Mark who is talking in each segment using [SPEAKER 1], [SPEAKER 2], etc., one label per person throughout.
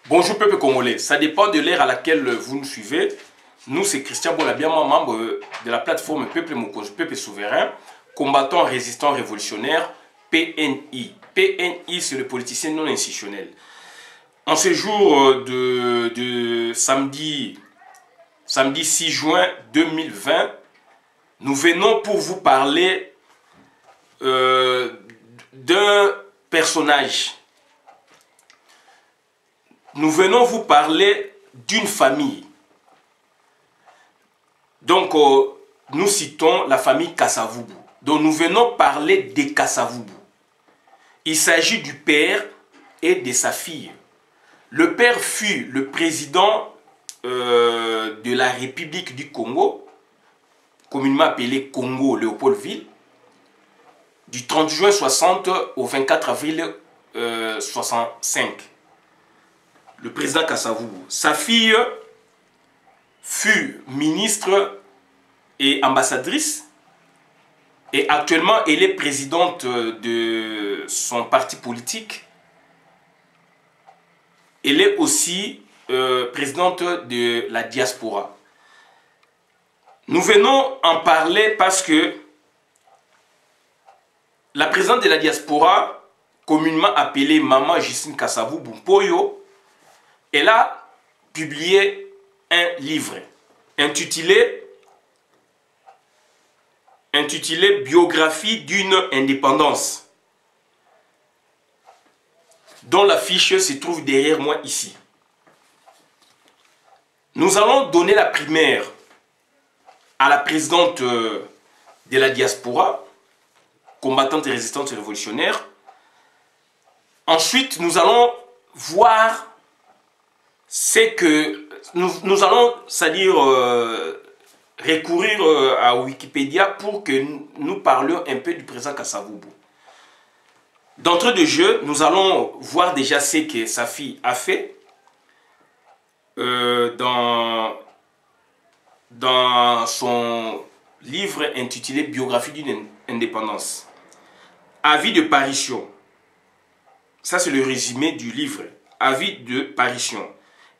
[SPEAKER 1] Bonjour peuple congolais, ça dépend de l'ère à laquelle vous nous suivez. Nous, c'est Christian Bolabiama, membre de la plateforme Peuple Mokonzi, Peuple Souverain, combattant, résistant, révolutionnaire, PNI. PNI, c'est le politicien non institutionnel. En ce jour de samedi 6 juin 2020, nous venons pour vous parler d'un personnage. Nous venons vous parler d'une famille. Donc, nous citons la famille Kasavubu. Donc, nous venons parler des Kasavubu. Il s'agit du père et de sa fille. Le père fut le président de la République du Congo, communément appelé Congo Léopoldville, du 30 juin 60 au 24 avril 65. Le président Kasavubu. Sa fille fut ministre et ambassadrice et actuellement elle est présidente de son parti politique. Elle est aussi présidente de la diaspora. Nous venons en parler parce que la présidente de la diaspora, communément appelée Maman Justine Kasavubu Mpoyo, elle a publié un livre intitulé Biographie d'une indépendance, dont l'affiche se trouve derrière moi ici. Nous allons donner la primaire à la présidente de la diaspora, combattante et résistante révolutionnaire. Ensuite, nous allons voir c'est que nous allons, c'est-à-dire recourir à Wikipédia pour que nous parlions un peu du président Kasavubu. D'entrée de jeu, nous allons voir déjà ce que sa fille a fait dans son livre intitulé Biographie d'une indépendance. Avis de parution. Ça, c'est le résumé du livre. Avis de parution.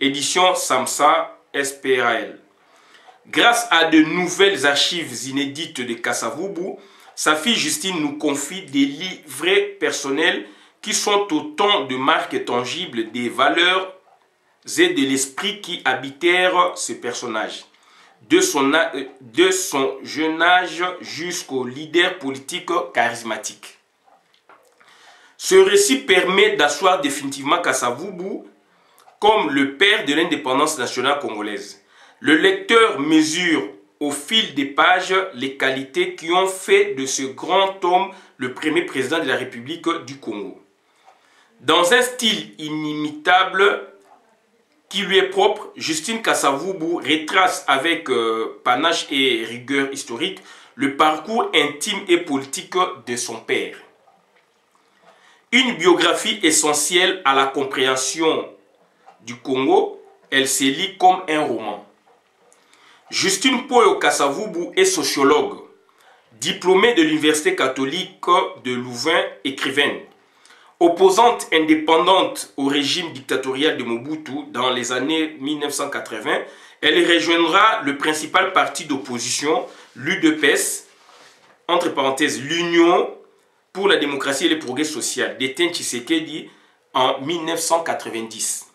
[SPEAKER 1] Édition Samsa SPRAL. Grâce à de nouvelles archives inédites de Kasavubu, sa fille Justine nous confie des livrets personnels qui sont autant de marques tangibles des valeurs et de l'esprit qui habitèrent ce personnage. De son jeune âge jusqu'au leader politique charismatique. Ce récit permet d'asseoir définitivement Kasavubu comme le père de l'indépendance nationale congolaise. Le lecteur mesure au fil des pages les qualités qui ont fait de ce grand homme le premier président de la République du Congo. Dans un style inimitable qui lui est propre, Justine Kasavubu retrace avec panache et rigueur historique le parcours intime et politique de son père. Une biographie essentielle à la compréhension du Congo, elle se lit comme un roman. Justine Mpoyo Kasavubu est sociologue, diplômée de l'Université catholique de Louvain, écrivaine. Opposante indépendante au régime dictatorial de Mobutu dans les années 1980, elle rejoindra le principal parti d'opposition, l'UDPS, entre parenthèses l'Union pour la démocratie et le progrès social, d'Étienne Tshisekedi en 1990.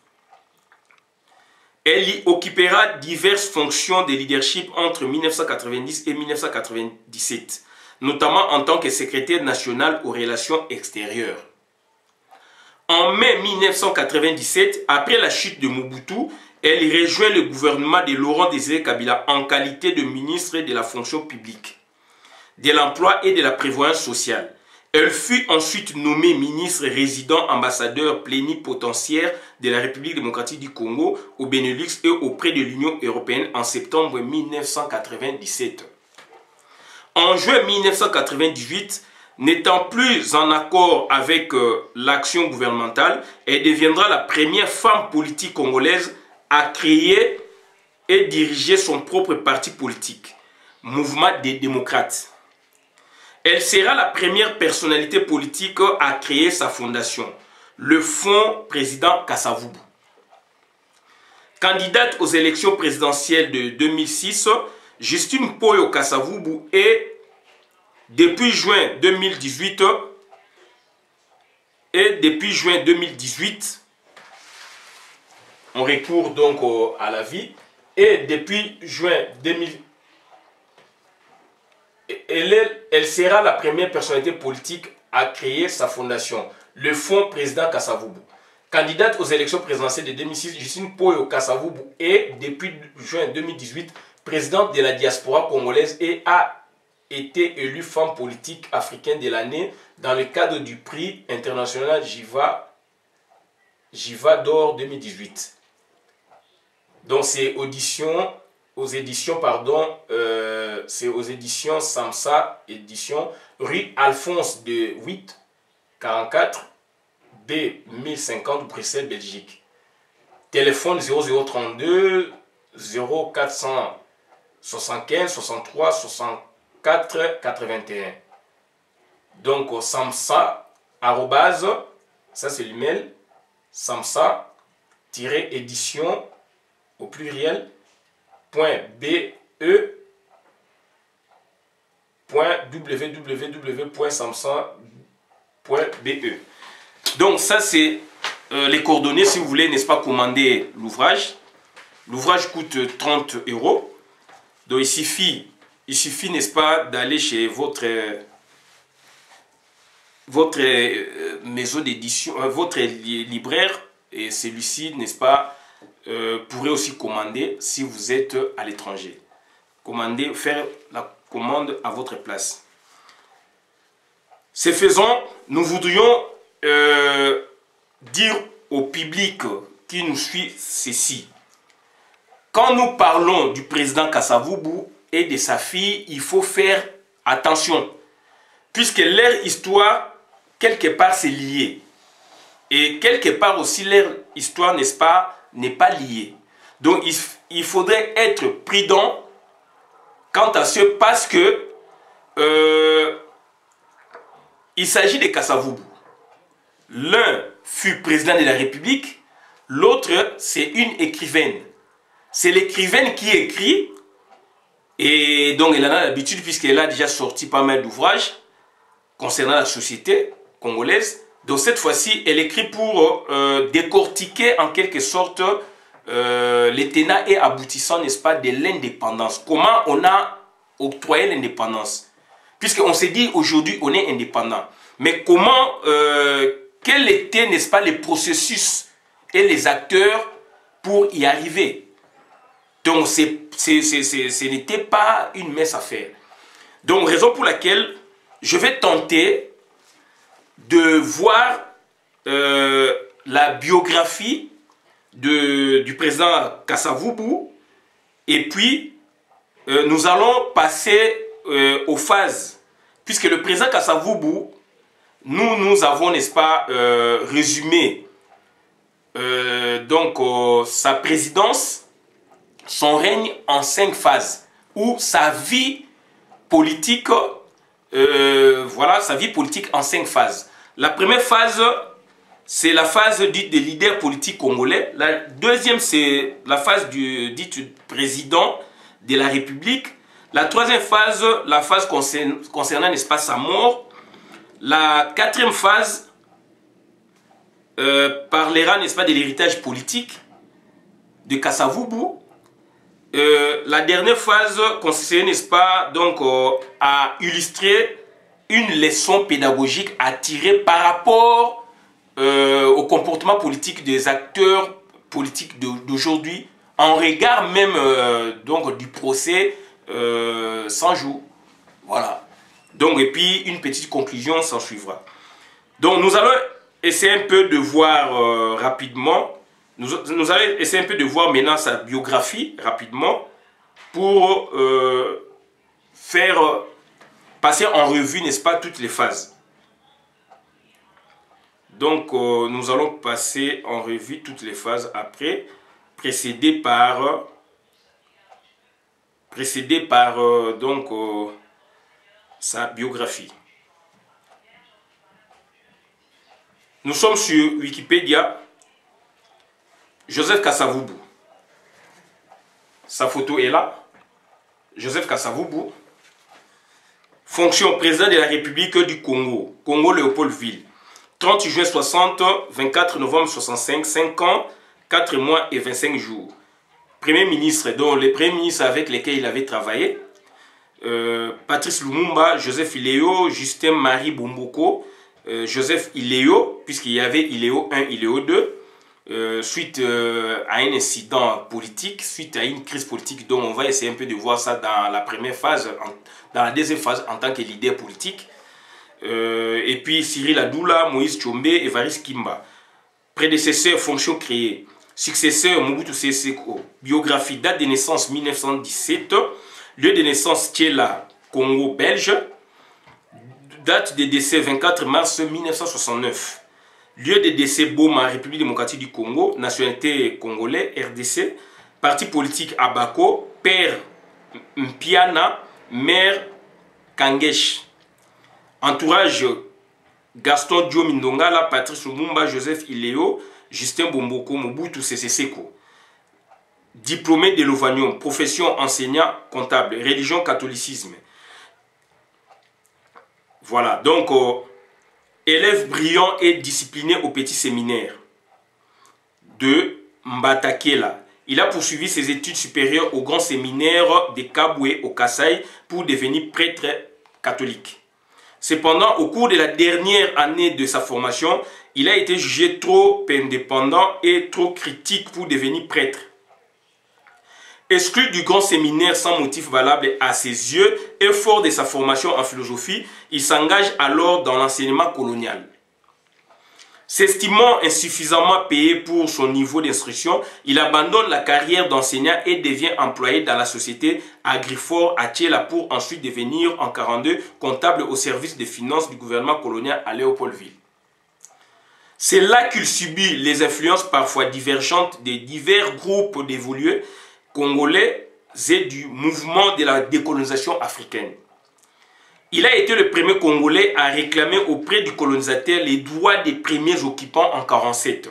[SPEAKER 1] Elle y occupera diverses fonctions de leadership entre 1990 et 1997, notamment en tant que secrétaire national aux relations extérieures. En mai 1997, après la chute de Mobutu, elle rejoint le gouvernement de Laurent Désiré Kabila en qualité de ministre de la fonction publique, de l'emploi et de la prévoyance sociale. Elle fut ensuite nommée ministre résident ambassadeur plénipotentiaire de la République démocratique du Congo au Benelux et auprès de l'Union européenne en septembre 1997. En juin 1998, n'étant plus en accord avec l'action gouvernementale, elle deviendra la première femme politique congolaise à créer et diriger son propre parti politique, Mouvement des démocrates. Elle sera la première personnalité politique à créer sa fondation, le Fonds Président Kasavubu. Candidate aux élections présidentielles de 2006, Justine Poyo Kasavubu est, depuis juin 2018, on recourt donc à la vie, et depuis juin 2000, elle sera la première personnalité politique à créer sa fondation, le Fonds Président Kasavubu. Candidate aux élections présidentielles de 2006, Justine Poyo Kasavubu est, depuis juin 2018, présidente de la diaspora congolaise et a été élue femme politique africaine de l'année dans le cadre du prix international Jiva d'or 2018. Donc c'est aux éditions Samsa édition, rue Alphonse de 8 44 B 1050 Bruxelles, Belgique. Téléphone 0032 0475 63 64 81. Donc Samsa arrobase, ça c'est l'email, Samsa-édition au pluriel .be.www.samsa.be. Donc ça c'est les coordonnées si vous voulez, n'est-ce pas, commander l'ouvrage. L'ouvrage coûte 30 €. Donc il suffit n'est-ce pas, d'aller chez votre maison d'édition, votre libraire, et celui-ci, n'est-ce pas, pourrait aussi commander si vous êtes à l'étranger. Faire la commande à votre place. Ce faisant, nous voudrions dire au public qui nous suit ceci. Quand nous parlons du président Kasavubu et de sa fille, il faut faire attention, puisque leur histoire, quelque part, c'est lié. Et quelque part aussi, leur histoire, n'est-ce pas, n'est pas liée. Donc, il faudrait être prudent quant à ce, parce que il s'agit de Kasavubu. L'un fut président de la République, l'autre, c'est une écrivaine. C'est l'écrivaine qui écrit, et donc elle en a l'habitude puisqu'elle a déjà sorti pas mal d'ouvrages concernant la société congolaise. Donc cette fois-ci, elle écrit pour décortiquer en quelque sorte les tenants et aboutissants, n'est-ce pas, de l'indépendance. Comment on a octroyé l'indépendance? Puisqu'on s'est dit aujourd'hui on est indépendant. Mais comment, quel était, n'est-ce pas, les processus et les acteurs pour y arriver? Donc ce n'était pas une mince affaire. Donc raison pour laquelle je vais tenter de voir la biographie du président Kasavubu, et puis nous allons passer aux phases, puisque le président Kasavubu, nous avons, n'est-ce pas, résumé donc sa présidence, son règne en 5 phases, ou sa vie politique, voilà, sa vie politique en 5 phases. La première phase, c'est la phase dite des leaders politiques congolais. La deuxième, c'est la phase dite président de la République. La troisième phase, la phase concernant, n'est-ce pas, sa mort. La quatrième phase parlera, n'est-ce pas, de l'héritage politique de Kasavubu. La dernière phase consistait, n'est-ce pas, donc à illustrer une leçon pédagogique à tirer par rapport au comportement politique des acteurs politiques d'aujourd'hui, en regard même donc du procès 100 jours. Voilà. Donc, et puis une petite conclusion s'en suivra. Donc nous allons essayer un peu de voir rapidement. Nous allons essayer un peu de voir maintenant sa biographie rapidement pour faire passer en revue, n'est-ce pas, toutes les phases. Donc nous allons passer en revue toutes les phases après, précédé par donc sa biographie. Nous sommes sur Wikipédia. Joseph Kasavubu, Sa photo est là. Joseph Kasavubu. Fonction président de la République du Congo. Congo Léopoldville. 30 juin 60, 24 novembre 65, 5 ans, 4 mois et 25 jours. Premier ministre, dont les premiers ministres avec lesquels il avait travaillé. Patrice Lumumba, Joseph Iléo, Justin Marie Bomboko, Joseph Iléo, puisqu'il y avait Iléo 1, Iléo 2, suite à un incident politique, suite à une crise politique dont on va essayer un peu de voir ça dans la première phase, dans la deuxième phase en tant que leader politique. Et puis Cyril Adoula, Moïse Tchombe, Évariste Kimba. Prédécesseur, fonction créée. Successeur, Mobutu Sese Seko. Biographie, date de naissance 1917. Lieu de naissance, Thiela, Congo belge. Date de décès, 24 mars 1969. Lieu de décès, Boma, République démocratique du Congo. Nationalité congolais, RDC. Parti politique, Abako. Père, Mpiana. Mère, Kangesh. Entourage, Gaston Diomindongala, Patrice Lumumba, Joseph Iléo, Justin Bomboko, Mobutu Sese Seko. Diplômé de l'Ovanium, profession enseignant comptable, religion catholicisme. Voilà, donc élève brillant et discipliné au petit séminaire de Mbatakela. Il a poursuivi ses études supérieures au grand séminaire de Kabwe au Kasaï pour devenir prêtre catholique. Cependant, au cours de la dernière année de sa formation, il a été jugé trop indépendant et trop critique pour devenir prêtre. Exclu du grand séminaire sans motif valable à ses yeux et fort de sa formation en philosophie, il s'engage alors dans l'enseignement colonial. S'estimant insuffisamment payé pour son niveau d'instruction, il abandonne la carrière d'enseignant et devient employé dans la société Agrifort à Thiela pour ensuite devenir en 1942 comptable au service des finances du gouvernement colonial à Léopoldville. C'est là qu'il subit les influences parfois divergentes des divers groupes d'évolués congolais et du mouvement de la décolonisation africaine. Il a été le premier Congolais à réclamer auprès du colonisateur les droits des premiers occupants en 1947.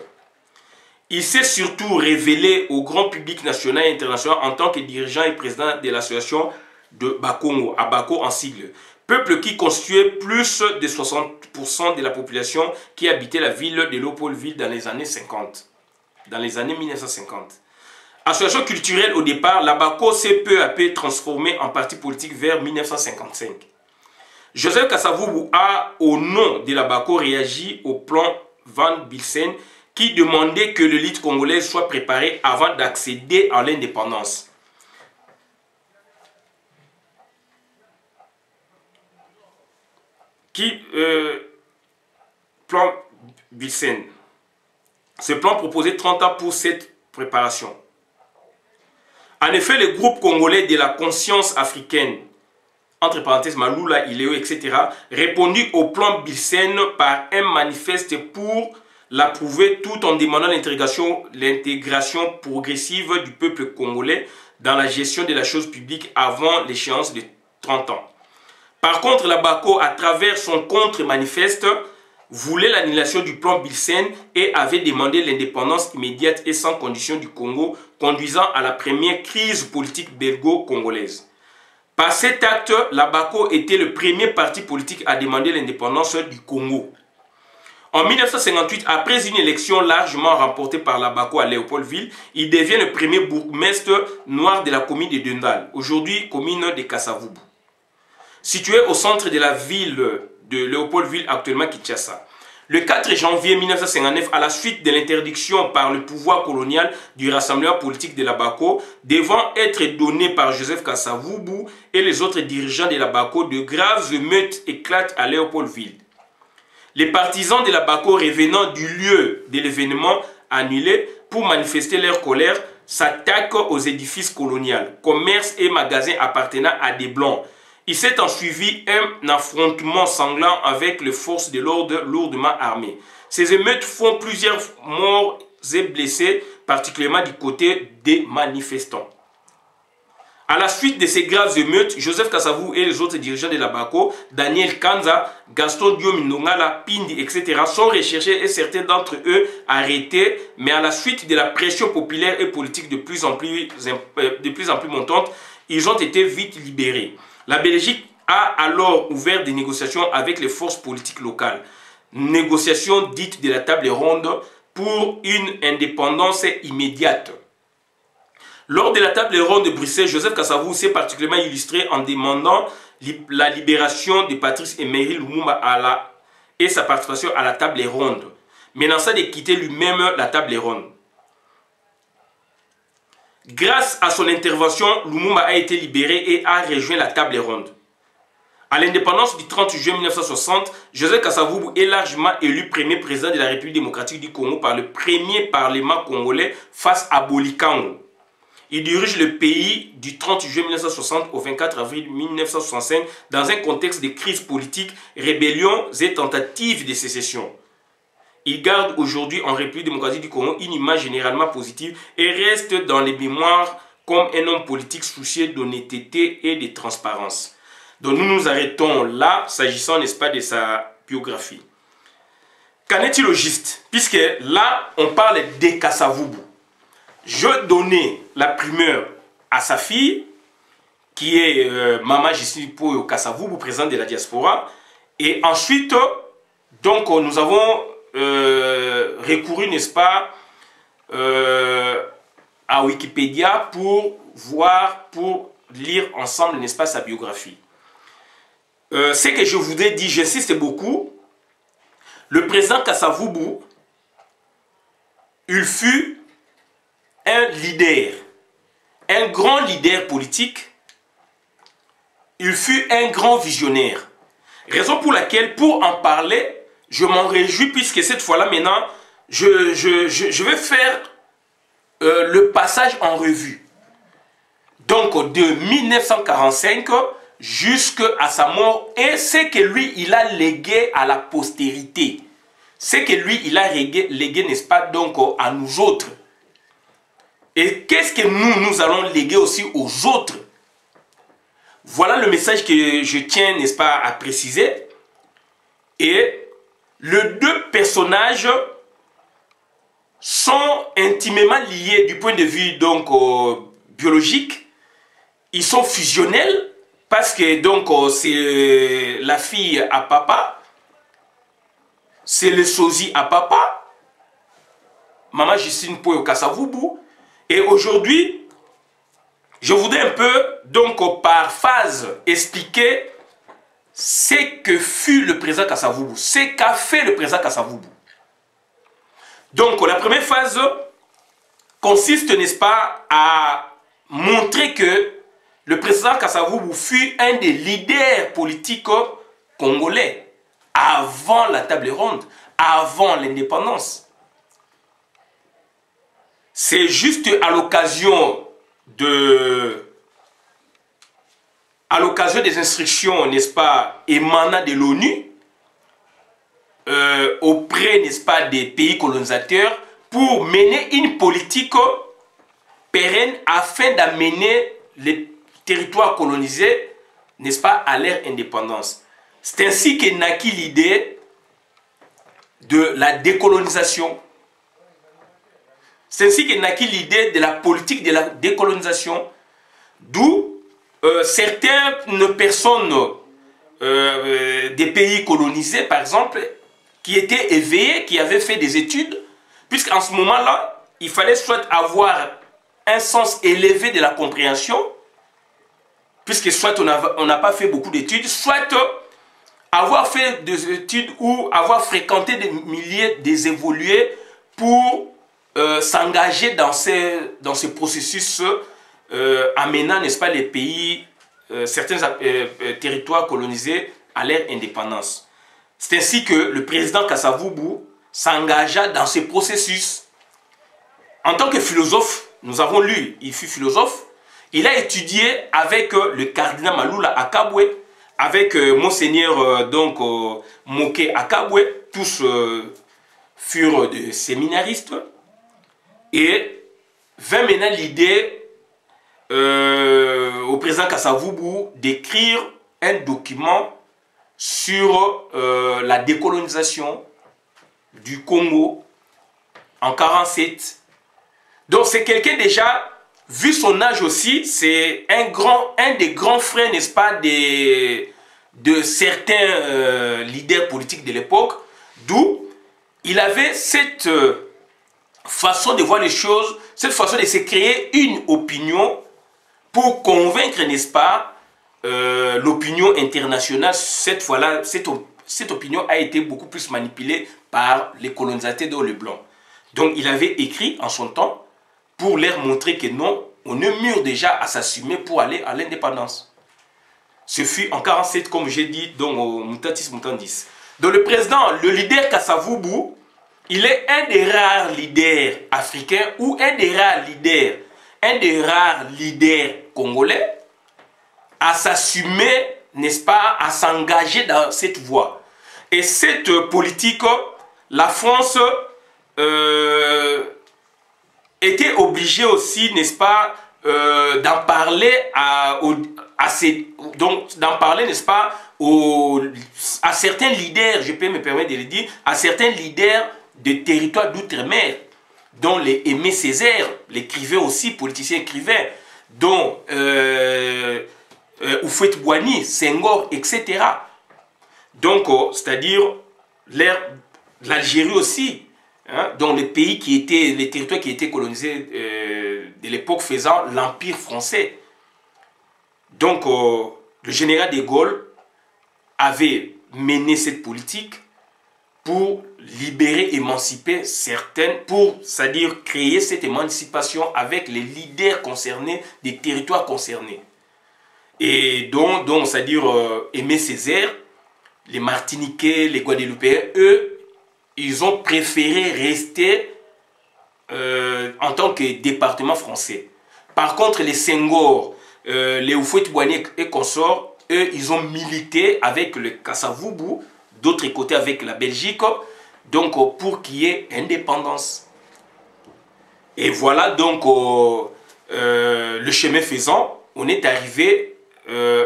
[SPEAKER 1] Il s'est surtout révélé au grand public national et international en tant que dirigeant et président de l'association de Bakongo, Abako en sigle, peuple qui constituait plus de 60% de la population qui habitait la ville de Léopoldville dans les années 50, dans les années 1950. Association culturelle au départ, l'Abako s'est peu à peu transformée en parti politique vers 1955. Joseph Kasavubu a, au nom de l'Abako, réagi au plan Van Bilsen qui demandait que l'élite congolaise soit préparée avant d'accéder à l'indépendance. Plan Bilsen. Ce plan proposait 30 ans pour cette préparation. En effet, le groupe congolais de la conscience africaine, entre parenthèses Maloula, Iléo, etc., répondit au plan Bilsen par un manifeste pour l'approuver tout en demandant l'intégration progressive du peuple congolais dans la gestion de la chose publique avant l'échéance de 30 ans. Par contre, l'Abako, à travers son contre-manifeste, voulait l'annulation du plan Bilsen et avait demandé l'indépendance immédiate et sans condition du Congo, conduisant à la première crise politique belgo-congolaise. Par cet acte, l'Abako était le premier parti politique à demander l'indépendance du Congo. En 1958, après une élection largement remportée par l'Abako à Léopoldville, il devient le premier bourgmestre noir de la commune de Dundal, aujourd'hui commune de Kasavubu. Situé au centre de la ville de Léopoldville, actuellement Kinshasa. Le 4 janvier 1959, à la suite de l'interdiction par le pouvoir colonial du rassemblement politique de l'Abako, devant être donné par Joseph Kasavubu et les autres dirigeants de l'Abako, de graves émeutes éclatent à Léopoldville. Les partisans de l'Abako revenant du lieu de l'événement annulé pour manifester leur colère s'attaquent aux édifices coloniaux, commerces et magasins appartenant à des Blancs. Il s'est ensuivi un affrontement sanglant avec les forces de l'ordre lourdement armées. Ces émeutes font plusieurs morts et blessés, particulièrement du côté des manifestants. À la suite de ces graves émeutes, Joseph Kasavubu et les autres dirigeants de la BACO, Daniel Kanza, Gaston Diomi Nongala, Pindi, etc., sont recherchés et certains d'entre eux arrêtés, mais à la suite de la pression populaire et politique de plus en plus montante, ils ont été vite libérés. La Belgique a alors ouvert des négociations avec les forces politiques locales. Négociations dites de la table ronde pour une indépendance immédiate. Lors de la table ronde de Bruxelles, Joseph Kasavubu s'est particulièrement illustré en demandant la libération de Patrice Emery Lumumba et sa participation à la table ronde, menaçant de quitter lui-même la table ronde. Grâce à son intervention, Lumumba a été libéré et a rejoint la table ronde. À l'indépendance du 30 juin 1960, Joseph Kasavubu est largement élu premier président de la République démocratique du Congo par le premier parlement congolais face à Bolikango. Il dirige le pays du 30 juin 1960 au 24 avril 1965 dans un contexte de crise politique, rébellions et tentatives de sécession. Il garde aujourd'hui en République démocratique du Congo une image généralement positive et reste dans les mémoires comme un homme politique soucieux d'honnêteté et de transparence. Donc nous nous arrêtons là, s'agissant, n'est-ce pas, de sa biographie. Qu'en est-il au juste? Puisque là, on parle de Kasavubu. Je donnais la primeur à sa fille, qui est Maman Justine Poyo Kasavubu, présidente de la diaspora. Et ensuite, donc, nous avons recouru, n'est-ce pas, à Wikipédia pour lire ensemble, n'est-ce pas, sa biographie. Ce que je vous ai dit, j'insiste beaucoup, le président Kasavubu, il fut un leader, un grand leader politique, il fut un grand visionnaire. Raison pour laquelle, pour en parler, je m'en réjouis puisque cette fois-là, maintenant, je vais faire le passage en revue. Donc, de 1945 jusqu'à sa mort, et ce que lui, il a légué à la postérité. Ce que lui, il a légué, n'est-ce pas, donc, à nous autres. Et qu'est-ce que nous allons léguer aussi aux autres? Voilà le message que je tiens, n'est-ce pas, à préciser. Et les deux personnages sont intimement liés du point de vue donc biologique. Ils sont fusionnels parce que donc c'est la fille à papa, c'est le sosie à papa, Maman Justine Poyo Kasavubu. Et aujourd'hui, je voudrais un peu, donc par phase, expliquer ce que fut le président Kasavubu, ce qu'a fait le président Kasavubu. Donc la première phase consiste, n'est-ce pas, à montrer que le président Kasavubu fut un des leaders politiques congolais avant la table ronde, avant l'indépendance. C'est juste à l'occasion des instructions, n'est-ce pas, émanant de l'ONU, auprès, n'est-ce pas, des pays colonisateurs, pour mener une politique pérenne afin d'amener les territoires colonisés, n'est-ce pas, à leur indépendance. C'est ainsi qu'est naquit l'idée de la décolonisation. C'est ainsi qu'est naquit l'idée de la politique de la décolonisation, d'où certaines personnes des pays colonisés, par exemple, qui étaient éveillées, qui avaient fait des études, puisqu'en ce moment-là, il fallait soit avoir un sens élevé de la compréhension, puisque soit on n'a pas fait beaucoup d'études, soit avoir fait des études ou avoir fréquenté des milliers des évolués pour s'engager dans ce processus amenant, n'est-ce pas, les pays, certains territoires colonisés à leur indépendance. C'est ainsi que le président Kasavubu s'engagea dans ce processus. En tant que philosophe, nous avons lu, il fut philosophe, il a étudié avec le cardinal Malula Akabwe, avec Monseigneur donc Moké Akabwe, tous furent des séminaristes, et vint maintenant l'idée au président Kasavubu d'écrire un document sur la décolonisation du Congo en 1947. Donc c'est quelqu'un déjà, vu son âge aussi, c'est un des grands frères, n'est-ce pas, de certains leaders politiques de l'époque, d'où il avait cette façon de voir les choses, cette façon de se créer une opinion pour convaincre, n'est-ce pas, l'opinion internationale. Cette fois-là, cette opinion a été beaucoup plus manipulée par les colonisateurs dont le blanc. Donc il avait écrit en son temps pour leur montrer que non, on est mûr déjà à s'assumer pour aller à l'indépendance. Ce fut en 1947, comme j'ai dit, donc au Mutatis Mutandis. Donc le président, le leader Kasavubu, il est un des rares leaders africains ou un des rares leaders congolais à s'assumer, n'est-ce pas, à s'engager dans cette voie. Et cette politique, la France était obligée aussi, n'est-ce pas, d'en parler n'est-ce pas, à certains leaders, je peux me permettre de le dire, à certains leaders de territoires d'outre-mer, dont les Aimé Césaire, l'écrivain aussi, politicien écrivain, dont Houphouët-Boigny, Senghor, etc. Donc, c'est-à-dire l'Algérie aussi, hein, dont les territoires qui étaient colonisés de l'époque faisant l'Empire français. Donc, le général de Gaulle avait mené cette politique pour libérer, émanciper certaines, c'est-à-dire créer cette émancipation avec les leaders concernés, des territoires concernés. Et donc c'est-à-dire Aimé Césaire, les Martiniquais, les Guadeloupéens, eux, ils ont préféré rester en tant que département français. Par contre, les Senghor, les Houphouët-Boigny et consorts, eux, ils ont milité avec le Kasavubu, d'autre côté avec la Belgique, donc pour qu'il y ait indépendance. Et voilà donc le chemin faisant, on est arrivé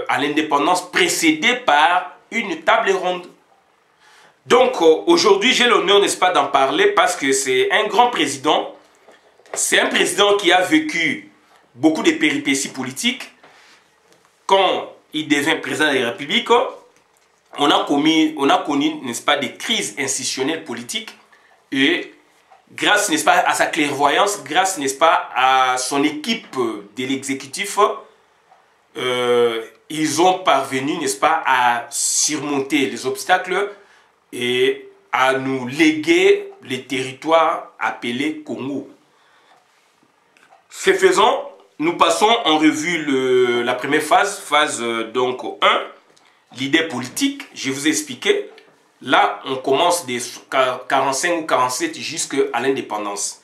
[SPEAKER 1] à l'indépendance précédée par une table ronde. Donc aujourd'hui j'ai l'honneur, n'est-ce pas, d'en parler parce que c'est un grand président. C'est un président qui a vécu beaucoup de péripéties politiques. Quand il devient président de la République, on a connu, n'est-ce pas, des crises institutionnelles politiques et grâce, n'est-ce pas, à sa clairvoyance, grâce, n'est-ce pas, à son équipe de l'exécutif, ils ont parvenu, n'est-ce pas, à surmonter les obstacles et à nous léguer les territoires appelés Congo. Ce faisant, nous passons en revue la première phase donc 1, l'idée politique, je vous ai expliqué. Là, on commence des 45 ou 47 jusqu'à l'indépendance.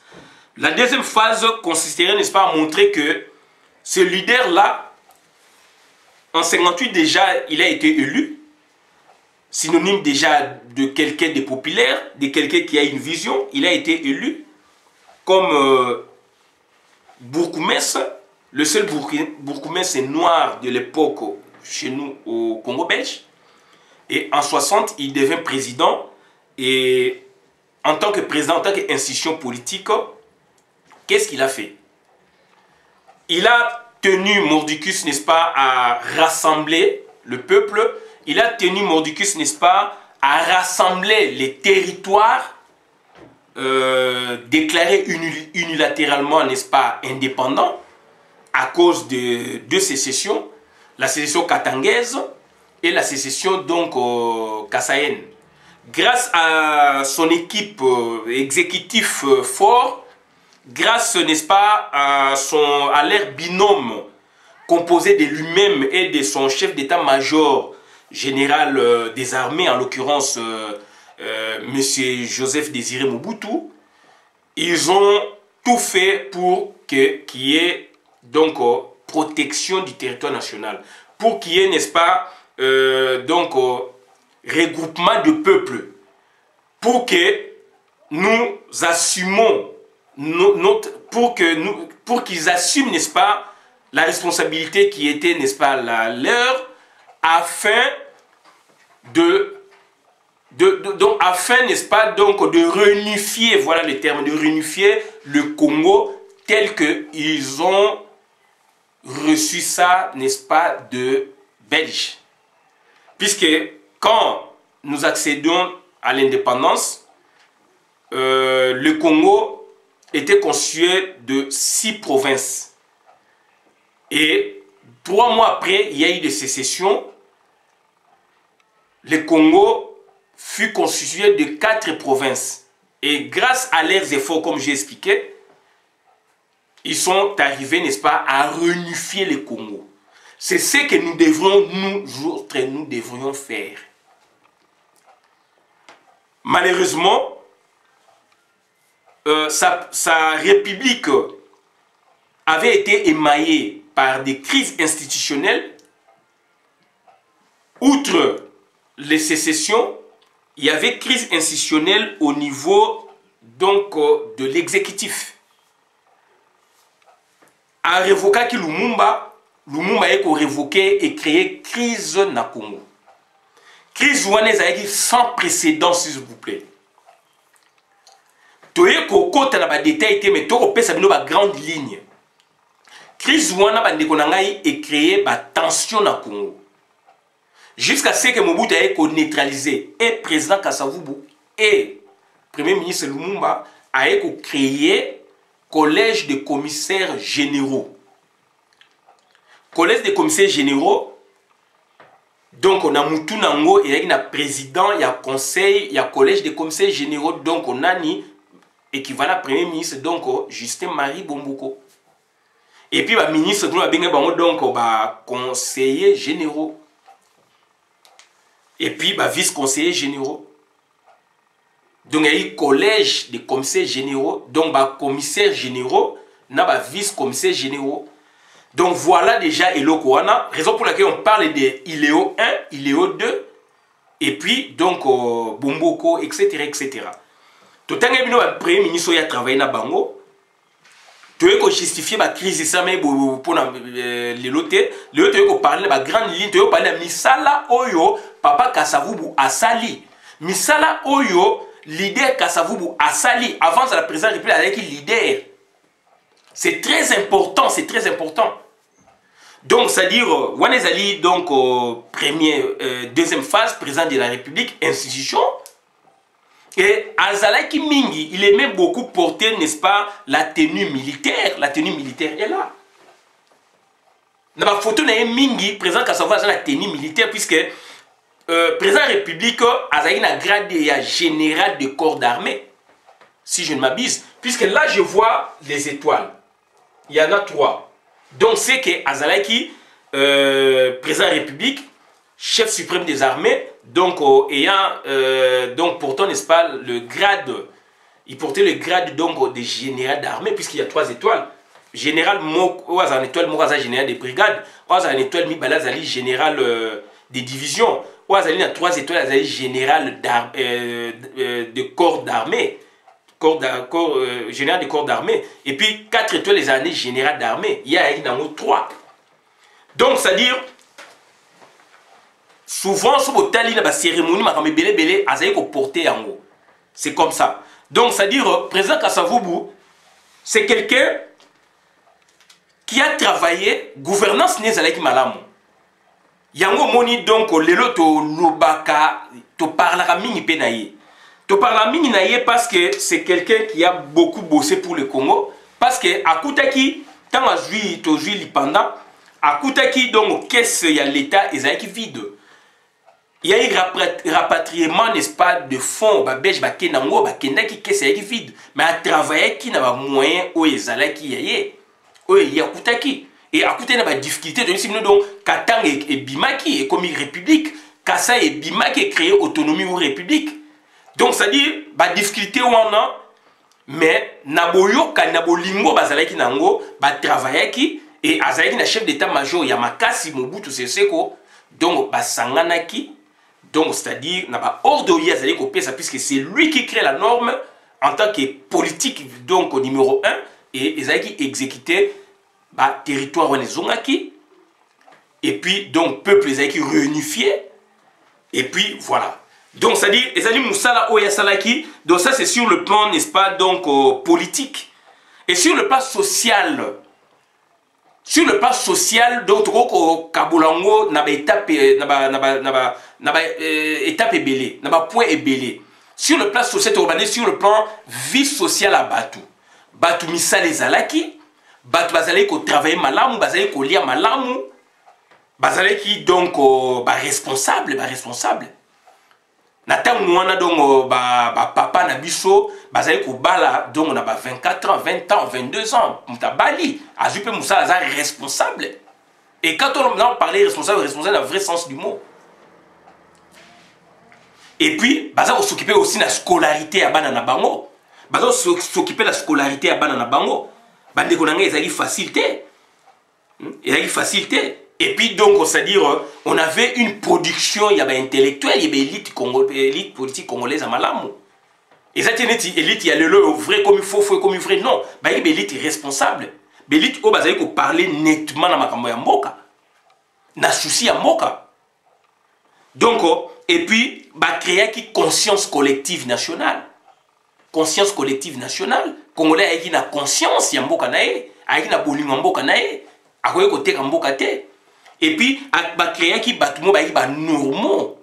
[SPEAKER 1] La deuxième phase consisterait, n'est-ce pas, à montrer que ce leader-là, en 58 déjà, il a été élu, synonyme déjà de quelqu'un de populaire, de quelqu'un qui a une vision. Il a été élu comme bourgmestre, le seul bourgmestre noir de l'époque chez nous au Congo belge. Et en 60, il devient président. Et en tant que président, en tant qu'institution politique, qu'est-ce qu'il a fait? Il a tenu Mordicus, n'est-ce pas, à rassembler le peuple. Il a tenu Mordicus, n'est-ce pas, à rassembler les territoires déclarés unilatéralement, n'est-ce pas, indépendants à cause de deux sécessions, la sécession katangaise et la sécession donc kassaïenne. Grâce à son équipe exécutive fort, grâce, n'est-ce pas, à leur binôme composé de lui-même et de son chef d'état-major général des armées, en l'occurrence M. Joseph Désiré Mobutu, ils ont tout fait pour qu'il y ait donc protection du territoire national, pour qu'il y ait, n'est-ce pas, regroupement de peuples, pour que nous assumons pour qu'ils assument, n'est-ce pas, la responsabilité qui était, n'est-ce pas, la leur, afin donc, afin, n'est-ce pas, donc de réunifier, voilà le terme, de réunifier le Congo tel qu'ils ont reçu ça, n'est-ce pas, de Belges. Puisque quand nous accédons à l'indépendance, le Congo était constitué de 6 provinces. Et 3 mois après, il y a eu des sécessions. Le Congo fut constitué de 4 provinces. Et grâce à leurs efforts, comme j'ai expliqué, ils sont arrivés, n'est-ce pas, à réunifier le Congo. C'est ce que nous devrions, nous devrions faire. Malheureusement, sa république avait été émaillée par des crises institutionnelles. Outre les sécessions, il y avait crise institutionnelle au niveau donc de l'exécutif. À révoquer qui Lumumba est révoqué et créé crise na Congo. Crise ouanaise sans précédent, s'il vous plaît. Toye koko tana ba détail mais to pesa bino ba grande ligne. Crise ouana ba ndeko na ngai et créé ba tension na Congo. Jusqu'à ce que Mobutu ait neutralisé et président Kasavubu et premier ministre Lumumba ait créé collège de commissaires généraux. Collège de commissaires généraux, donc on a Moutou Nango et il y a président, il y a conseil, il y a collège de commissaires généraux, donc on a ni équivalent premier ministre, donc Justin Marie Bomboko. Et puis, ministre, donc conseillers généraux. Et puis, vice-conseillers généraux. Donc, il y a eu collège de commissaires généraux. Donc, commissaires généraux, vice-commissaires généraux. Donc, voilà déjà Elokouana. Raison pour laquelle on parle de ILEO 1, ILEO 2. Et puis, donc, Bomboko, etc., etc. Tout le premier ministre a travaillé dans Bango. Tu veux justifier la crise ça mais pour les lotés tu veux parler de la grande ligne tu veux parler de misala oyo papa Kasavubu asali misala oyo leader Kasavubu asali avant la présidence de la République avec leader. C'est très important, c'est très important. Donc c'est-à-dire Wanezali donc deuxième phase président de la République institution. Et Azalaki Mingi, il aimait beaucoup porter, n'est-ce pas, la tenue militaire. La tenue militaire est là. Dans la photo, Mingi, président Kassava, la tenue militaire, puisque président de la République, Azalaki a gradé à général de corps d'armée, si je ne m'abuse. Puisque là, je vois les étoiles. Il y en a 3. Donc, c'est que Azalaki, président de la République, chef suprême des armées, donc donc portant, n'est-ce pas, le grade, il portait le grade donc de général d'armée, puisqu'il y a 3 étoiles. Général Ouazan étoile, Mouraza général des brigades, Ouazan étoile, Mibalazali général des divisions, Ouazan a 3 étoiles, Azali général de corps d'armée, général de corps d'armée, et puis 4 étoiles les années général d'armée, il y a 3. Donc, c'est-à-dire, souvent, sur la cérémonie, c'est comme ça. Donc, c'est-à-dire, président Kasavubu, c'est quelqu'un qui a travaillé gouvernance Nezalaki Malamu. Yango moni donc lelo to lobaka to parlera mingi penaye. To parlera mingi naye parce que c'est quelqu'un qui a beaucoup bossé pour le Congo. Parce que à Koutaki, tant à jouir to jouir l'ipanda, à Koutaki donc qu'est-ce y a l'État Ezalaki vide. Il y a eu rapatriement, n'est-ce pas, de fonds, belge, kenango, kenaki, qu'est-ce qui vide. Mais à travailler qui n'a pas moyen, où est Zalaki yaye, où est Yakutaki. Et à côté, il y a des difficultés. Donc, Katang et Bimaki, et comme une république, Kassa et Bimaki créé autonomie ou république. Donc, ça dit, des difficultés où on a, mais Naboyo, Kanabolingo, Bazalaki Nango, travailler qui, et Azalaki, le chef d'état-major, Yamakasi, Mobutu, Seko, donc, Sanganaki. Donc, c'est-à-dire, n'a pas ordre puisque c'est lui qui crée la norme en tant que politique, donc au numéro 1, et ils ont exécuté bah territoire on les zongaki. Et puis donc peuple les qui réunifié. Et puis voilà. Donc ça dit ezali musala oya salaki. Donc ça c'est sur le plan, n'est-ce pas, donc politique. Et sur le plan social. Sur le plan social, donc Kabulango n'a pas étape ébélé, n'a pas point ébélé. Sur le plan social, sur le plan vie sociale à Batu. Batu misale zalaki, Batu bazale ko travailler malamu, bazale ko lia malamu, bazale qui donc responsable. Nata mwana donc papa na biso bazali ko bala donc na 24 ans, 20 ans, 22 ans, mutabali azupe musa aza responsable. Et quand on parle responsable dans le vrai sens du mot. Et puis baza s'occuper aussi de la scolarité à bana na bango. Baza s'occuper de la scolarité à bana na bango. Bande ko nanga ezali facilité. Ezali facilité. Et puis donc, c'est-à-dire, on avait une production, il y avait intellectuel, il y avait élite politique congolaise à Malamou. Et ça, c'est une élite, il y a le vrai comme il faut comme il faut. Non, il y a une élite responsable. L'élite, il faut parler nettement dans ma ya mboka. Na souci à mboka. Donc, et puis, créer une conscience collective nationale. Conscience collective nationale. Congolais, il y a une conscience, il y a mboka nae, il y a une bolingo mboka nae, il y a côté mboka te. Et puis, créer qui bâtiment normaux.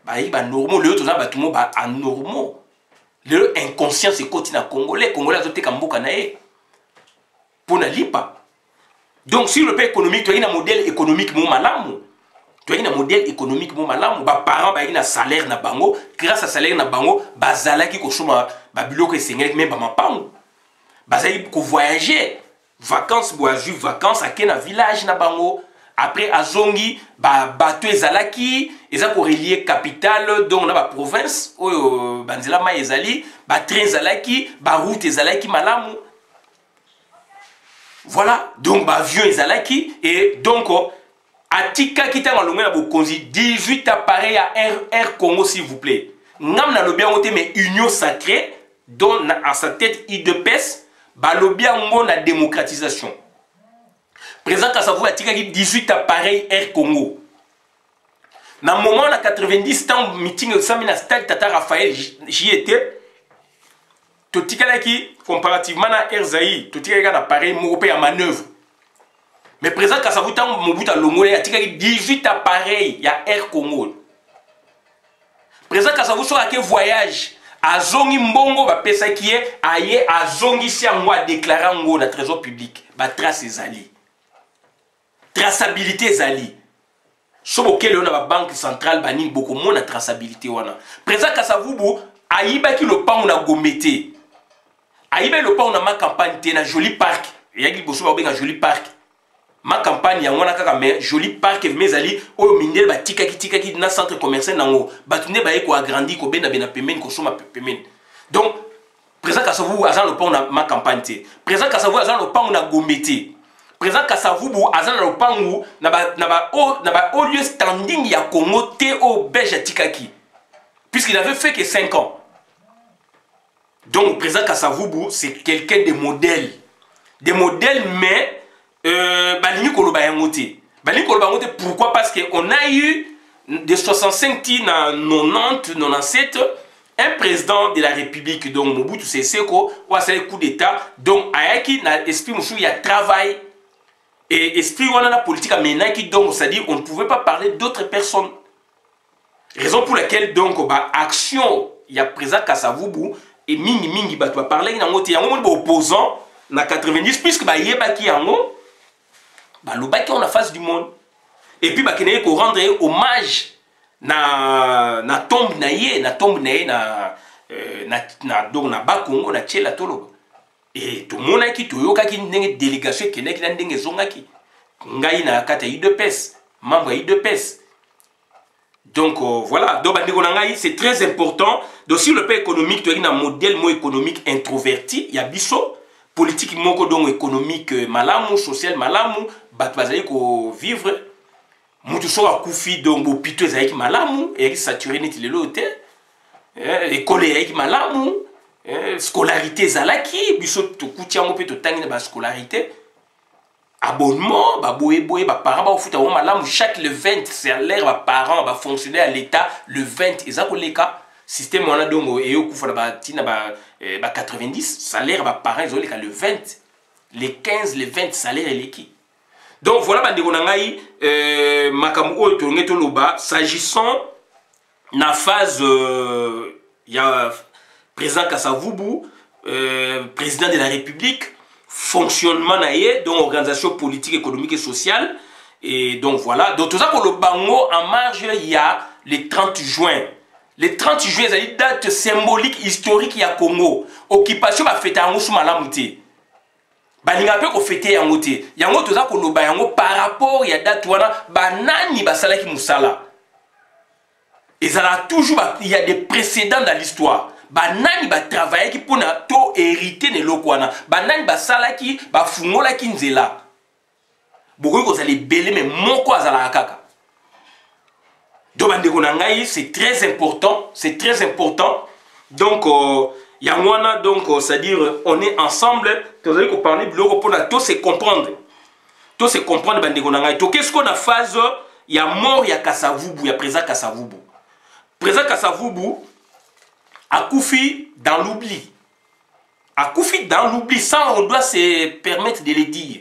[SPEAKER 1] Normaux. Le autre bâtiment anormaux. Le inconscient c'est côté na congolais. Congolais a été kamboka nae. Pour na lipa. Donc, sur le plan économique, tu as un modèle économique mon malamu. Tu as un modèle économique mon malamu. Ba parents ba un salaire na bango. Grâce à salaire na bango, bazala qui koshoma ba biloko esengeli même ba mapangu. Bazali ko voyager. Vacances, boaju, vacances à kena village na bango. Après, à Zongi, bateau ezalaki, ezako relié capitale, donc on a la province, banzela ma ezali, train ezalaki, route ezalaki malamu. Voilà, donc avion ezalaki, et donc, atika kita ngalonga na bokonzi, 18 appareils à Air Congo, s'il vous plaît. Nam na lobia ngote, mais union sacrée, dont à sa tête IDPS, lobia ngo na démocratisation. Président Kassavou a tiré 18 appareils Air Congo. Dans le moment, en 90 ans, meeting de stade Tata Raphaël, j'y étais. Totikalaki, comparativement à Air Zaï, Totikalaki un appareil européen à manœuvre. Mais président Kassavou, tant Mobuta Lomole a tiré 18 appareils, il y a Air Congo. Président Kassavou, sur quel voyage à Zongi Mbongo, pesa qui est aïe à Zongi Siangwa déclarant ngo dans le trésor public, trace ses alliés. Traçabilité zali. Sobo kele on a la banque centrale bani beaucoup moins de traçabilité wana. Président Kasavubu ayiba ki le pan on a gomete. Ayiba le pan on a ma campagne té na joli parc. Yaki boso ba benga joli parc. Ma campagne ya wana kaka mais joli parc mes ali o mindel ba tika ki na centre commercial nango. Batune ba ko agrandi ko bena pemene ko soma pemene. Donc président Kasavubu azan le pan on a ma campagne té. Président Kasavubu azan le pan on a gomete. Président Kasavubu azan le pangu na ba au lieu standing ya Congo te au belge tikaki puisqu'il avait fait que 5 ans. Donc président Kasavubu c'est quelqu'un de modèle mais balingi koloba yangote pourquoi parce que on a eu de 65 à 90 97 un président de la République donc Mobutu Sese Seko ou a fait coup d'état donc ayaki na esprit musu ya travail. Et esprit on a la politique à Ménaki, donc c'est-à-dire on ne pouvait pas parler d'autres personnes. Raison pour laquelle donc action il y a président Kasavubu et mingi tu vas parler dans un opposant na 90 puisque yebaki yango lobaki on a face du monde et puis keneye ko rendre hommage na tombe donc na Bakongo na Tchela Toloba. Et tout le monde qui toyoka qui une délégation qui n'est qu'un dingue zongaki. Ngai na kata IDPS, membre IDPS. Donc voilà, donc c'est très important. Donc sur le plan économique, tu as un modèle économique introverti, il y a biso politique moko donc économique malamu, social malamu, batbazali ko vivre. Mutu so akufi donc hôpital ezaki malamu, et saturé net le hôtel. École ezaki malamu. Scolarité zalaki biso to kutia mo pe to tangi na ba scolarité abonnement, bah boye, bah parents, bah foot, chaque le 20 salaire, bah parents, bah fonctionnaire à l'État, le 20, et ça, les cas, système, on a donc, et au coup, bah 90, salaire, bah parents, ils ont les cas, le 20, les 15, les 20 salaires et l'équipe. Donc voilà, s'agissant de la phase, il y a président Kasavubu, président de la République, fonctionnement donc organisation politique, économique et sociale. Et donc voilà. Donc tout ça pour le Bango, en marge, il y a le 30 juin. Le 30 juin, c'est une date symbolique, historique, il y a Congo. Occupation va fêter en sous malamouté. Balinga pe ko fêter yango te. Yango toza ko loba yango par rapport ya date wana banani basala ki musala. Et ça a toujours il y a des précédents dans l'histoire. Banani ba travailler ki pona to hériter ne lokwana. Banani basala ki ba fungola ki nzela. Boko ko zali belé mais moko azala kaka. Donc bandeko na ngai c'est très important, c'est très important. Donc Yangwana, donc, c'est-à-dire, on est ensemble, tu as parler de l'Europe pour tout se comprendre. Tout se comprendre, qu'est-ce qu'on a phase, il y a mort, il y a Kasavubu, il y a présent Kasavubu. Présent Kasavubu, a Koufi dans l'oubli. A Koufi dans l'oubli, ça on doit se permettre de le dire.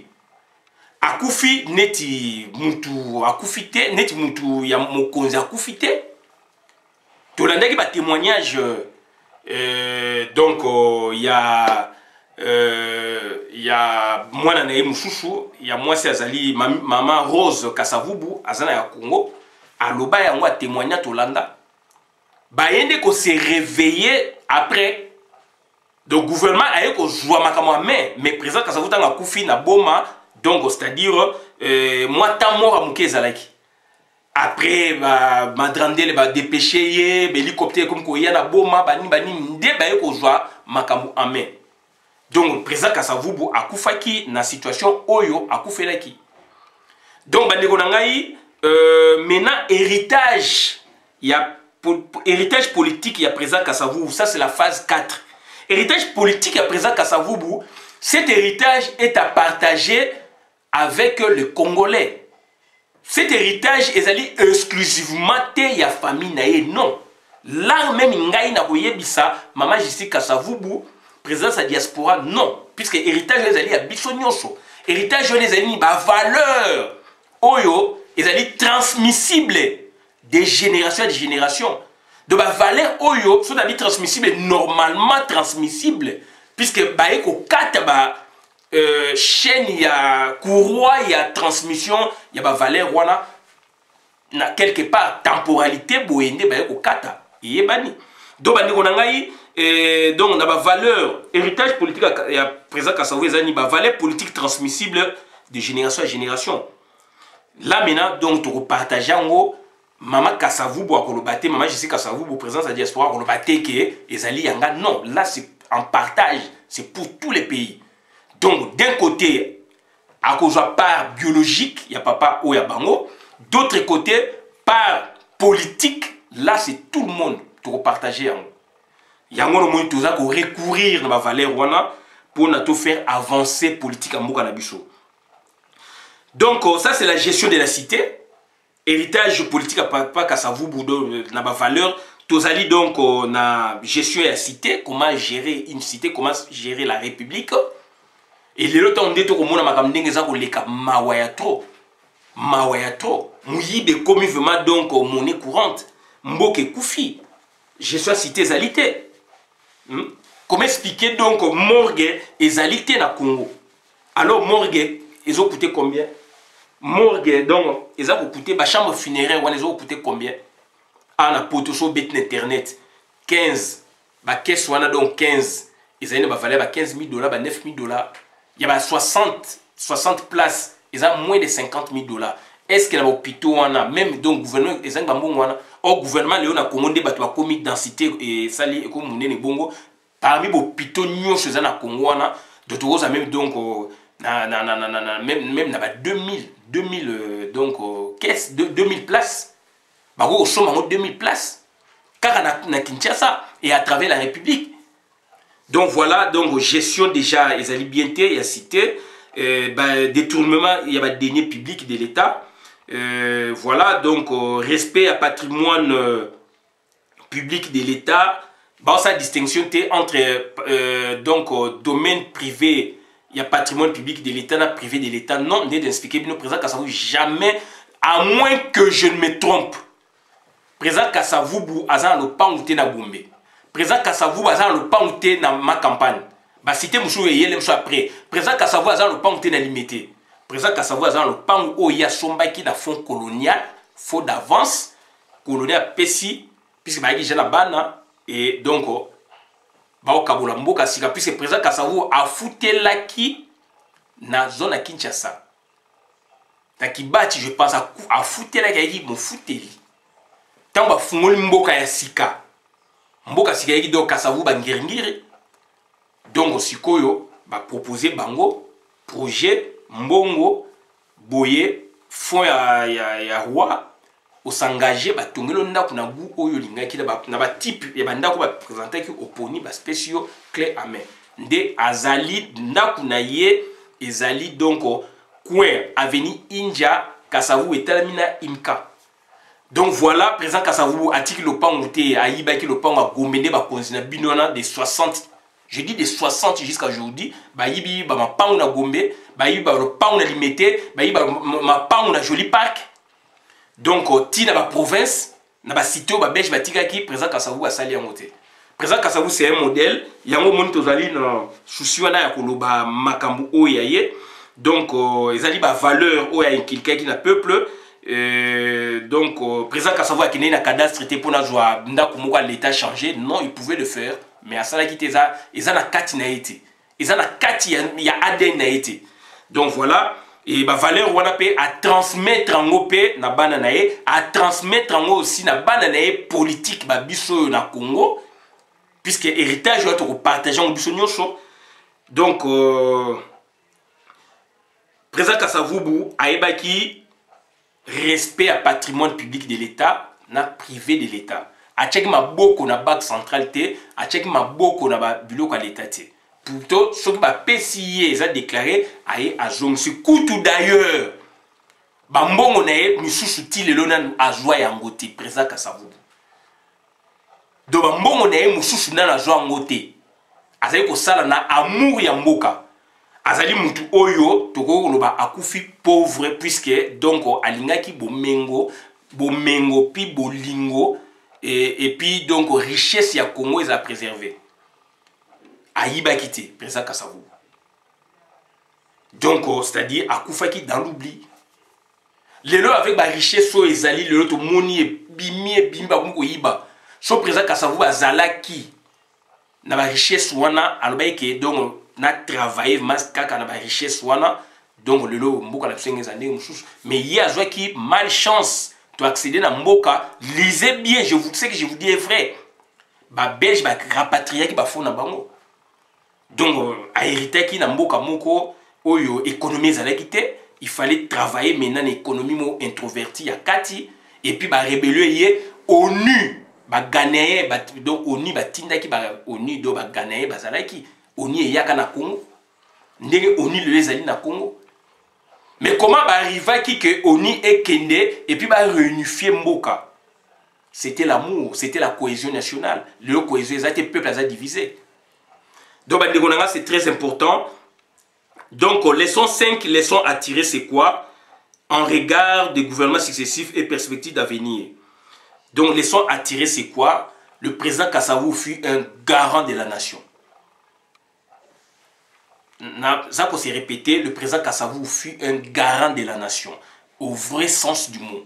[SPEAKER 1] A Koufi, neti mutu, a Koufi te, neti mutu, ya mokonzi a Koufi te. Tu as un témoignage. Donc il y a moi nanaye mususu il y a moi c'est azali maman Rose Kasavubu azana ya Congo aloba yango a témoigner tolanda bayende ko se réveiller après donc gouvernement aye ko joua makamo mais président Kasavubu tanga kufi na boma donc c'est-à-dire moi ta mort a muke ezalaki. Après, madrandel va dépêcher, l'hélicoptère comme quoi il y a la boma, bani nde ba ko joa makamu amen. Donc président Kasavubu akufaki na situation oyo akufelaki. Donc bandeko na ngai maintenant héritage, il y a héritage politique, il y a président Kasavubu, ça c'est la phase 4. Héritage politique, il y a président Kasavubu, cet héritage est à partager avec le Congolais. Cet héritage est allé exclusivement de la famille naïe. Non. Là même, ngai na koyebisa, maman Jessie Kasavubu, président de la diaspora, non. Puisque héritage est allé à Bissonyoso. Héritage est allé à valeur. Oyo, est allé transmissible des générations à des générations. De la valeur oyo, sont allé transmissible, normalement transmissible. Puisque baeko kata chaîne, il y a courroie, il y a transmission, il y a valeur, wana na quelque part temporalité boende ba ko kata yebani. Donc bandi ko ngai donc on a valeur héritage politique il y a président Kasavubu ezani ba valeur politique transmissible de génération à génération. Là maintenant donc to partager ngo maman Kasavubu akolobate maman Jessie Kasavubu président de la diaspora akolobate que ezali yanga non, là c'est en partage, c'est pour tous les pays. Donc, d'un côté, à cause de part biologique, il y a papa ou il y a bango. D'autre côté, par politique, là, c'est tout le monde qui partager. Il y a un moment où on recourir à la valeur pour tout faire avancer politique en Mokanabiso. Donc, ça, c'est la gestion de la cité. Héritage politique à papa Kasavubu dans la valeur. Tozali donc, la gestion de la cité, comment gérer une cité, comment gérer la République. Et le temps de tout le monde a dit que mawaya trop. Mouyibe comme vraiment donc monnaie courante. Mboke koufi. Je suis cité zalité. Comment expliquer donc morgue et zalité na Congo? Alors morgue, ils ont coûté combien? Morgue donc ils ont coûté ma chambre funéraire, ils ont coûté combien? Ah na poto so bet internet 15. Ba caisse wana donc 15. Ils ont valé 15 000 $, 9 000 $. Il y a 60 places, ils ont moins de 50 000 $. Est-ce qu'il y a un hôpital, même donc le gouvernement, ils ont au gouvernement, il y a un commandé qui a commis densité et sali comme on est bongo parmi les hôpitaux nous chez un Congo, d'autres même donc même 2000 donc caisse 2000 places. Bah au sommet 2000 places. Car na Kinshasa et à travers la République. Donc voilà, donc gestion déjà, ils allaient bien il y a cité. détournement, il y a des deniers publics de l'État. Voilà, donc respect à patrimoine public de l'État. Bah, sa distinction entre domaine privé, il y a patrimoine public de l'État, privé de l'État. Non, n'est d'expliquer bien au président Kassavou jamais, à moins que je ne me trompe. Président Kassavou azan le pan ou na Gombe. Président Kassavou azan le pan ou na ma campagne. Bah cité moussou et yele moussou après. Président Kassavou azan le pan ou na limité. Président Kassavou azan le pan ou ya somba qui na fond colonial, faux d'avance, colonial pessi, puisque bah il y a la bana. Et donc, bao kabola mboka sika puisque président Kassavou a fouté laki na zone à Kinshasa. Takibati je pense a fouté laki mon fouteli. Tant ba fungoli mboka ya sika. Mboka sika yaki do Kassavou ba ngiri. Donc sikoyo ba proposer bango projet mbongo boye fond ya roi au s'engager ba tongelo ndako na bu oyo lingaki na ba type ya bandako ba présenter ki oponi ba spéciaux clé à main nde azali ndako na ye ezali donc coin avenue India Kassavou etalamina Imka. Donc voilà, président Kassavou article le pan outé aïba ki le pan a gomende ba konzina binona de 60. Je dis de 60 jusqu'à aujourd'hui, ba yibi ba ma pan na Gombe, ba yibi ba le pan na limité, ba yibi ma pan na Joli Park. Donc, ti na ba province, na ba cité ba belge ba tika ki président Kassavou a sali yango te. Président Kassavou c'est un modèle, yango moni tozali na souci wana ya koloba makambu oya ye. Donc, ezali ba valeur oya inculqué ki na peuple. Donc, président Kassavou a kine na cadastre te pour na joa ndako moko l'état changé, non, il pouvait le faire, mais à sala ki te eza na kati na été. Eza na kati ya ADN na été. Donc voilà. Et bah valeur wana pe à transmettre en OP na bana nae, à transmettre en aussi na bana nae politique ba biso na Congo, puisque héritage doit être partagé en biso nyonso. Donc président Kassavou aebaki respect à patrimoine public de l'État na privé de l'État. A check ma boko na banque centrale te, a check ma boko na ba biloko à l'État te. Plutôt, ce qui va PCIE a déclaré à Zong. C'est Koutou d'ailleurs. Bambongo nae, Missou Souti le lonan a joie yangote, président Kassavou. Donc Bambongo nae, Missou Sounan a joie yangote. Azali ko sala na amour yamboka. Azali mutu oyo, toko loba akufi pauvre, puisque donc alingaki bomengo pi bolingo, et puis donc richesse ya Congo est à préserver. Aïba Kité, président Kassavou. Donc, c'est-à-dire, à Koufaki dans l'oubli. Les lots avec la richesse, so ezali, le lot moni et bimi bimba mouko iba. So président Kassavou a zalaki. Na ba richesse wana, albaye ke donc na travaillé mas kaka na ba richesse wana. Donc le lot mboka la psenge zande moussous. Mais il y a joué qui malchance to accéder na mboka. Lisez bien, je vous sais que je vous dis est vrai. Ba belge ba rapatrier qui ba fond na bango. Donc, à hériter qui n'a pas moko oyo économie zalakité, il fallait travailler maintenant l'économie mo introvertie à Kati et puis ba rébellion yé ONU ba gagner donc ONU ba tinda ki ba ONU do ba gagner ba zalaki ONU yaka na Congo ndenge ONU le zali na Congo. Mais comment ba arriva ki que ONU est kende et puis ba réunifier mboka? C'était l'amour, c'était la cohésion nationale. Le cohésion les peuple a divisé. Donc, c'est très important. Donc, leçon 5, leçon à tirer, c'est quoi? En regard des gouvernements successifs et perspectives d'avenir. Donc, leçon à tirer, c'est quoi? Le président Kassavou fut un garant de la nation. Ça peut se répéter, le président Kassavou fut un garant de la nation, au vrai sens du mot.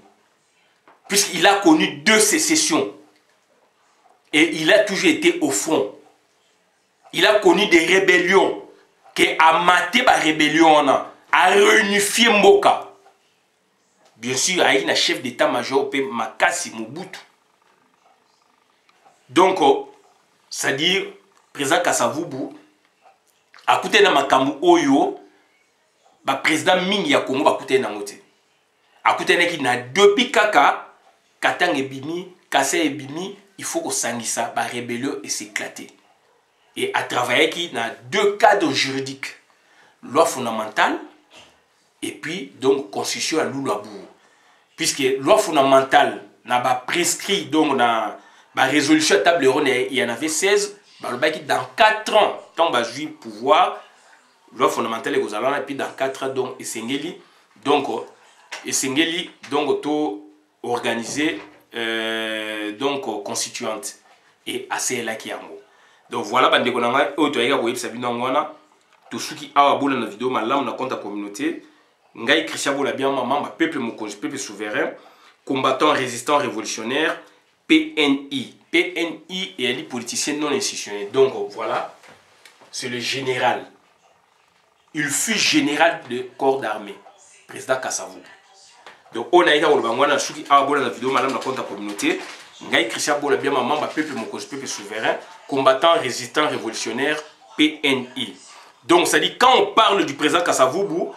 [SPEAKER 1] Puisqu'il a connu 2 sécessions. Et il a toujours été au front. Il a connu des rébellions, qui a maté la rébellion, a réunifié Mboka. Bien sûr, il y a un chef d'état-major, Makasi Mobutu. Donc, c'est-à-dire, président Kassavou, à côté de Makambu Oyo, le président Mingi ya Congo, à côté de Nangote. À côté de na depuis Kaka, Katang Ebimi, Kassé Ebimi, il faut que Sangissa, la rébellion et s'éclater. Et à travailler qui dans 2 cadres juridiques. loi fondamentale et puis donc constitution à Loulabou. Puisque loi fondamentale n'a pas prescrit donc dans la résolution à table ronde, il y en avait 16, dans 4 ans, tant que je pouvoir, loi fondamentale et puis dans 4 ans, donc, Essengeli, donc, tout organisé, donc, constituante, et assez là qui a mot. Donc voilà, bande de konanga, otoyega ko yebisa bino ngwana, to suki awa bola na vidéo malamu na compte à communauté, ngai Christian Bola bien maman, peuple mokonzi, peuple souverain, combattant résistant révolutionnaire, PNI. PNI et elle est politicien non institutionnel. Donc voilà, c'est le général. Il fut général de corps d'armée, président Kassavou. Donc on a été au Bangwana, suki awa bola na vidéo malamu na compte à communauté, ngai Christian Bola bien maman, peuple mokonzi, peuple souverain, combattant résistant révolutionnaire, PNI. Donc ça dit quand on parle du président Kassavoubou,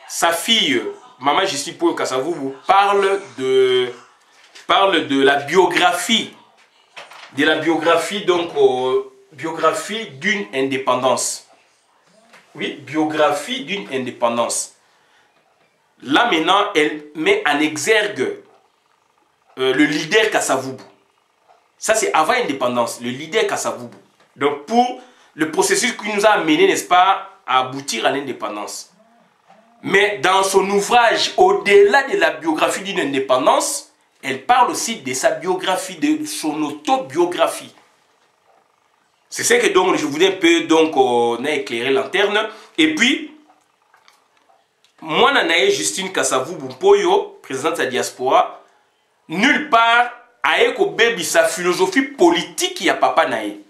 [SPEAKER 1] sa fille, Maman Justin Paul Kassavoubou, parle de la biographie, donc biographie d'une indépendance. Oui, biographie d'une indépendance. Là maintenant, elle met en exergue le leader Kassavoubou. Ça c'est avant l'indépendance, le leader Kassavoubou. Donc pour le processus qui nous a amené, n'est-ce pas, à aboutir à l'indépendance. Mais dans son ouvrage, au-delà de la biographie d'une indépendance, elle parle aussi de sa biographie, de son autobiographie. C'est ce que donc je voulais un peu donc on a éclairé lanterne. Et puis, moi Nanaye Justine Kassavoubou Mpoyo, présidente de la diaspora, nulle part a écobébi sa philosophie politique qui a papa naïe.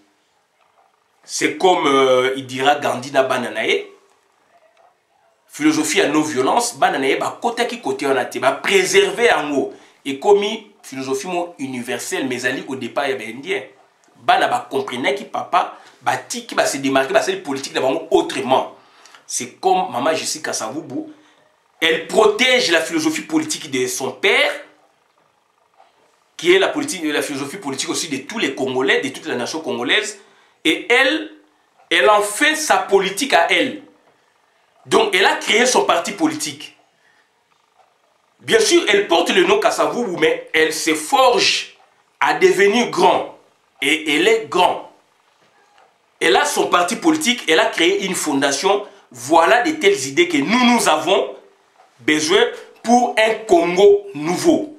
[SPEAKER 1] C'est comme il dira Gandhi na bananaye. Philosophie à non-violence, bananaye ba côté qui côté on a été ba préserver en haut et comme philosophie universelle mais ali au départ il y avait indien. Bana ba comprenait qui papa ba ti qui va se démarquer ba c'est politique d'abord autrement. C'est comme maman Jessie Kassavoubou, elle protège la philosophie politique de son père qui est la philosophie politique aussi de tous les Congolais, de toute la nation congolaise. Et elle en fait sa politique à elle. Donc, elle a créé son parti politique. Bien sûr, elle porte le nom Kassavoubou, mais elle se forge à devenir grand. Et elle est grand. Elle a son parti politique, elle a créé une fondation. Voilà de telles idées que nous avons besoin pour un Congo nouveau.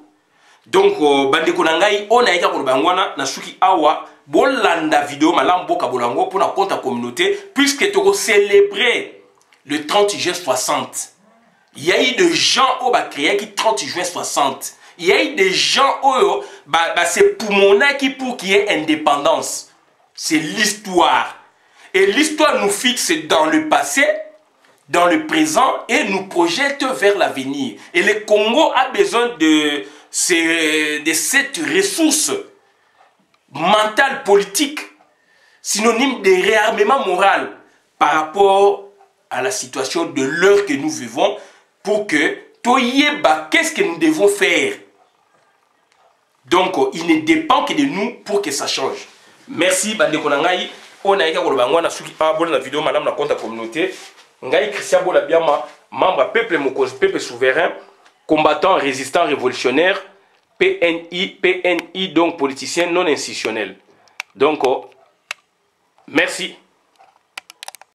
[SPEAKER 1] Donc, bande konangai, on a été pour le Bangwana, Nasuki Awa, bolanda vidéo malam boka bolango pour la compte à communauté puisque tu célébrer le 30 juin 60. Il y a eu des gens au créé qui 30 juin 60. Il y a eu des gens au c'est pour mon qui pour qu'il y ait indépendance. C'est l'histoire. Et l'histoire nous fixe dans le passé, dans le présent et nous projette vers l'avenir. Et le Congo a besoin de cette ressource mentale, politique, synonyme de réarmement moral par rapport à la situation de l'heure que nous vivons pour que Toyeba, qu'est-ce que nous devons faire? Donc, il ne dépend que de nous pour que ça change. Merci, Bande Konangai. On a été la vidéo, madame la compte à communauté. Ngai Christian Bola Biama, membre peuple mokonzi, peuple souverain, combattant, résistant, révolutionnaire, PNI, donc politicien non institutionnel. Donc, merci.